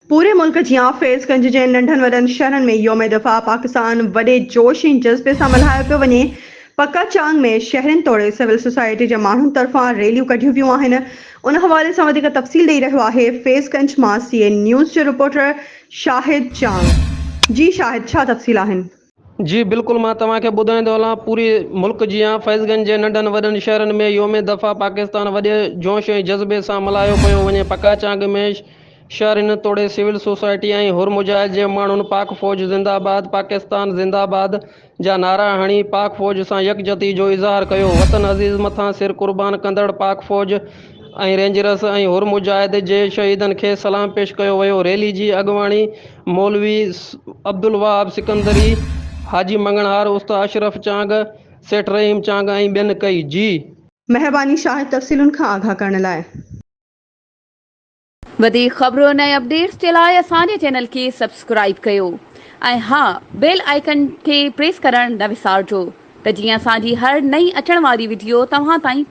पूरे मुल्क जियां फैज़गंज जे नंढनि वॾनि शहरनि में योम दफ़ा पाकिस्तान वॾे जोश ऐं जज़्बे सां मल्हायो पियो वञे। पक्का चांग में शहरनि तोड़े सिविल सोसाइटी जे माण्हुनि तरफ़ां रैलियूं कढियूं वियूं आहिनि। उन हवाले सां वधीक तफ़सील ॾेई रहियो आहे फैज़गंज मां CN न्यूज़ जो रिपोर्टर शाहिद चांग। जी शाहिद, छा तफ़सील आहिनि? जी बिल्कुलु, मां तव्हांखे ॿुधाईंदो हलां। पूरे मुल्क जियां फैज़गंज जे नंढनि वॾनि शहरनि में योम दफ़ा पाकिस्तान वॾे जोश ऐं जज़्बे सां मल्हायो पियो वञे। पक्का चांग में शहरनि तोड़े सिविल सोसाइटी ऐं हुरमुजाहिद जे माण्हुनि पाक फ़ौज ज़िंदाबाद, पाकिस्तान ज़िंदाबाद जा नारा हणी पाक फ़ौज सां यकजहती जो इज़हार कयो। वतन अज़ीज़ मथां सिर कुर्बान कंदड़ पाक फ़ौज ऐं रेंजर्स ऐं हुरमुजाहिद जे शहीदनि खे सलाम पेश कयो वियो। रैली जी अॻुवाणी मौलवी अब्दुल वहाब सिकंदरी, हाजी मंगणहार, उस्ताद अशरफ चांग, सेठ रहीम चांग ऐं ॿियनि कई। जी महिरबानी शाहिद, तफ़सीलुनि खां आगाह करण लाइ। वधीक ख़बरुनि ऐं अपडेट्स जे लाइ असांजे चैनल खे सब्सक्राइब कयो ऐं हा, बेल आइकन खे प्रेस करणु न विसारिजो त जीअं असांजी हर नई अचण वारी वीडियो तव्हां ताईं